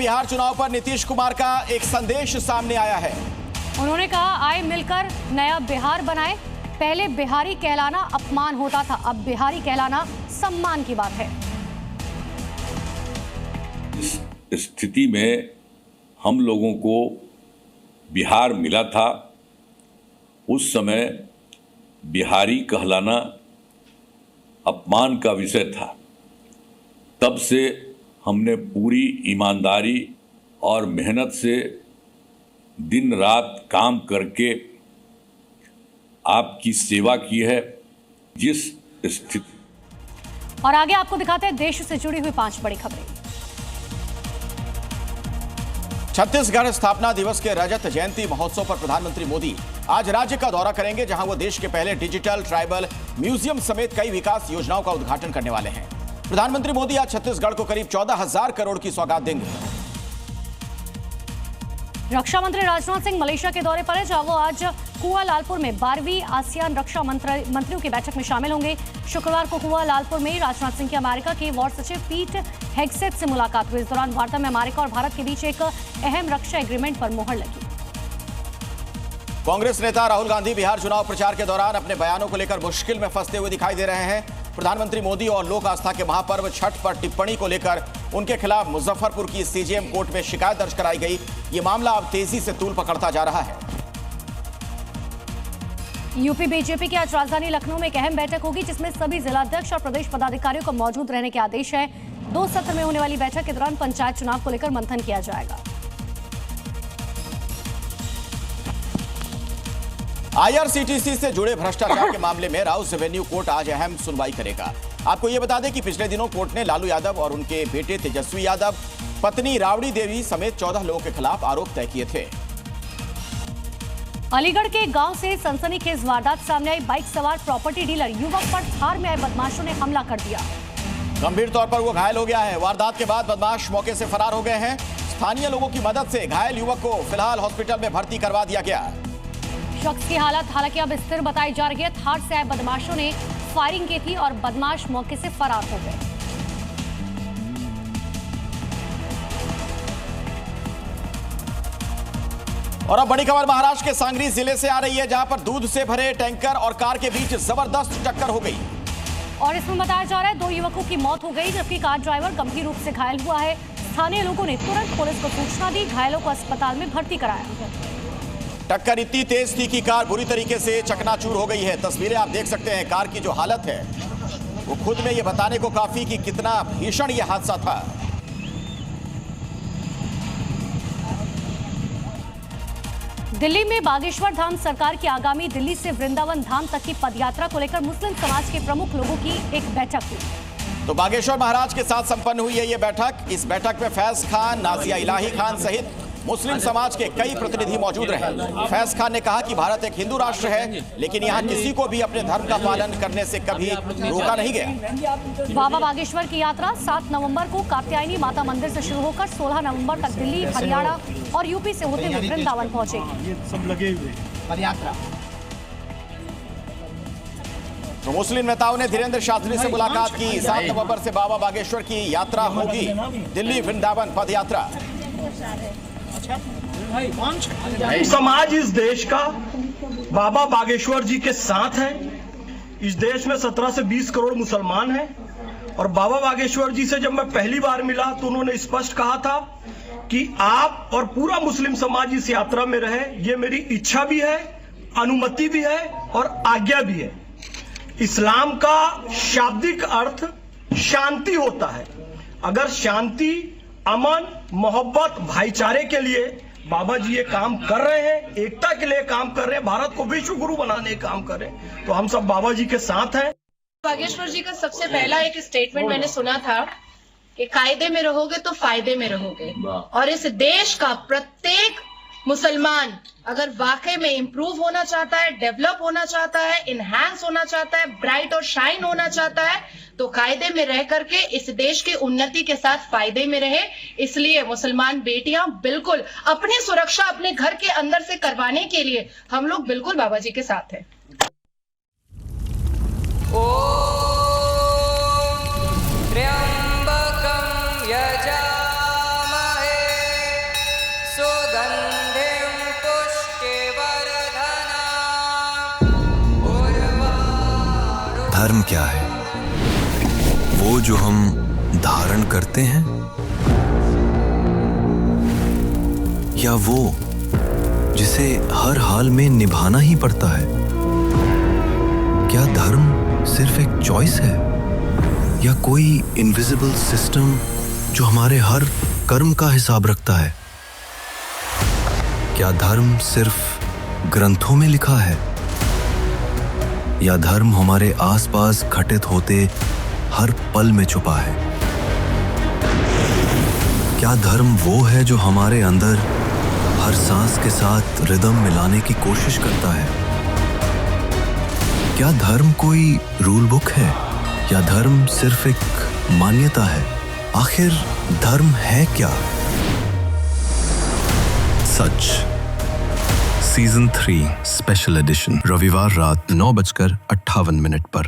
बिहार चुनाव पर नीतीश कुमार का एक संदेश सामने आया है। उन्होंने कहा, आए मिलकर नया बिहार बनाए। पहले बिहारी कहलाना अपमान होता था, अब बिहारी कहलाना सम्मान की बात है। इस स्थिति में हम लोगों को बिहार मिला था, उस समय बिहारी कहलाना अपमान का विषय था। तब से हमने पूरी ईमानदारी और मेहनत से दिन रात काम करके आपकी सेवा की है। जिस स्थिति और आगे आपको दिखाते हैं देश से जुड़ी हुई 5 बड़ी खबरें। छत्तीसगढ़ स्थापना दिवस के रजत जयंती महोत्सव पर प्रधानमंत्री मोदी आज राज्य का दौरा करेंगे, जहां वो देश के पहले डिजिटल ट्राइबल म्यूजियम समेत कई विकास योजनाओं का उद्घाटन करने वाले हैं। प्रधानमंत्री मोदी आज छत्तीसगढ़ को करीब 14,000 करोड़ की सौगात देंगे। रक्षा मंत्री राजनाथ सिंह मलेशिया के दौरे पर है, जहां वो आज कुआलालंपुर में 12वीं आसियान रक्षा मंत्रियों की बैठक में शामिल होंगे। शुक्रवार को कुआलालंपुर में राजनाथ सिंह की अमेरिका के वॉर सचिव पीट हेग्सेथ से मुलाकात हुई। इस दौरान वार्ता में अमेरिका और भारत के बीच एक अहम रक्षा एग्रीमेंट पर मुहर लगी। कांग्रेस नेता राहुल गांधी बिहार चुनाव प्रचार के दौरान अपने बयानों को लेकर मुश्किल में फंसते हुए दिखाई दे रहे हैं। प्रधानमंत्री मोदी और लोक आस्था के महापर्व छठ पर टिप्पणी को लेकर उनके खिलाफ मुजफ्फरपुर की सीजेएम कोर्ट में शिकायत दर्ज कराई गई। ये मामला अब तेजी से तूल पकड़ता जा रहा है। यूपी बीजेपी की आज राजधानी लखनऊ में एक अहम बैठक होगी, जिसमें सभी जिलाध्यक्ष और प्रदेश पदाधिकारियों को मौजूद रहने के आदेश है। 2 सत्र में होने वाली बैठक के दौरान पंचायत चुनाव को लेकर मंथन किया जाएगा। आईआरसीटीसी से जुड़े भ्रष्टाचार के मामले में राउस रेवेन्यू कोर्ट आज अहम सुनवाई करेगा। आपको यह बता दें कि पिछले दिनों कोर्ट ने लालू यादव और उनके बेटे तेजस्वी यादव, पत्नी राबड़ी देवी समेत 14 लोगों के खिलाफ आरोप तय किए थे। अलीगढ़ के गांव से सनसनीखेज वारदात सामने आई। बाइक सवार प्रॉपर्टी डीलर युवक पर थार में आए बदमाशों ने हमला कर दिया। गंभीर तौर पर वो घायल हो गया है। वारदात के बाद बदमाश मौके से फरार हो गए हैं। स्थानीय लोगों की मदद से घायल युवक को फिलहाल हॉस्पिटल में भर्ती करवा दिया गया। शख्स की हालत हालांकि अब स्थिर बताई जा रही है। थार से आए बदमाशों ने फायरिंग की थी और बदमाश मौके से फरार हो गए। और अब बड़ी खबर महाराष्ट्र के सांगली जिले से आ रही है, जहां पर दूध से भरे टैंकर और कार के बीच जबरदस्त टक्कर हो गई। और इसमें बताया जा रहा है 2 युवकों की मौत हो गई, जबकि कार ड्राइवर गंभीर रूप से घायल हुआ है। स्थानीय लोगों ने तुरंत पुलिस को सूचना दी, घायलों को अस्पताल में भर्ती कराया। टक्कर इतनी तेज थी कि कार बुरी तरीके से चकनाचूर हो गई है। तस्वीरें आप देख सकते हैं। कार की जो हालत है वो खुद में ये बताने को काफी कि कितना भीषण ये हादसा था। दिल्ली में बागेश्वर धाम सरकार की आगामी दिल्ली से वृंदावन धाम तक की पदयात्रा को लेकर मुस्लिम समाज के प्रमुख लोगों की एक बैठक हुई। तो बागेश्वर महाराज के साथ संपन्न हुई है ये बैठक। इस बैठक में फैज खान, नाजिया इलाही खान सहित मुस्लिम समाज के कई प्रतिनिधि मौजूद रहे। फैज खान ने कहा कि भारत एक हिंदू राष्ट्र है, लेकिन यहाँ किसी को भी अपने धर्म का पालन करने से कभी रोका नहीं गया। बाबा बागेश्वर की यात्रा 7 नवंबर को कात्यायनी माता मंदिर से शुरू होकर 16 नवंबर तक दिल्ली, हरियाणा और यूपी से होते हुए वृंदावन पहुंचेगी। सब लगे हुए पदयात्रा। तो मुस्लिम नेताओं ने धीरेन्द्र शास्त्री से मुलाकात की। 7 नवंबर से बाबा बागेश्वर की यात्रा होगी, दिल्ली वृंदावन पदयात्रा। समाज इस देश का बाबा बागेश्वर जी के साथ है। इस देश में 17 से 20 करोड़ मुसलमान हैं और बाबा बागेश्वर जी से जब मैं पहली बार मिला तो उन्होंने स्पष्ट कहा था कि आप और पूरा मुस्लिम समाज इस यात्रा में रहे। ये मेरी इच्छा भी है, अनुमति भी है और आज्ञा भी है। इस्लाम का शाब्दिक अर्थ शांति होता है। अगर शांति, अमन, मोहब्बत, भाईचारे के लिए बाबा जी ये काम कर रहे हैं, एकता के लिए काम कर रहे हैं, भारत को विश्व गुरु बनाने का काम कर रहे हैं, तो हम सब बाबा जी के साथ हैं। बागेश्वर जी का सबसे पहला एक स्टेटमेंट मैंने सुना था कि कायदे में रहोगे तो फायदे में रहोगे। और इस देश का प्रत्येक मुसलमान अगर वाकई में इंप्रूव होना चाहता है, डेवलप होना चाहता है, इनहैंस होना चाहता है, ब्राइट और शाइन होना चाहता है, तो कायदे में रह करके इस देश की उन्नति के साथ फायदे में रहे। इसलिए मुसलमान बेटियां बिल्कुल अपनी सुरक्षा अपने घर के अंदर से करवाने के लिए हम लोग बिल्कुल बाबा जी के साथ हैं। त्र्यंबकं यजामहे धर्म क्या है? वो जो हम धारण करते हैं, या वो जिसे हर हाल में निभाना ही पड़ता है? क्या धर्म सिर्फ एक चॉइस है, या कोई इनविजिबल सिस्टम जो हमारे हर कर्म का हिसाब रखता है? क्या धर्म सिर्फ ग्रंथों में लिखा है, या धर्म हमारे आसपास घटित होते हर पल में छुपा है? क्या धर्म वो है जो हमारे अंदर हर सांस के साथ रिदम मिलाने की कोशिश करता है? क्या धर्म कोई रूल बुक है, या धर्म सिर्फ एक मान्यता है? आखिर धर्म है क्या? सच सीजन 3 स्पेशल एडिशन रविवार रात 9:58 पर।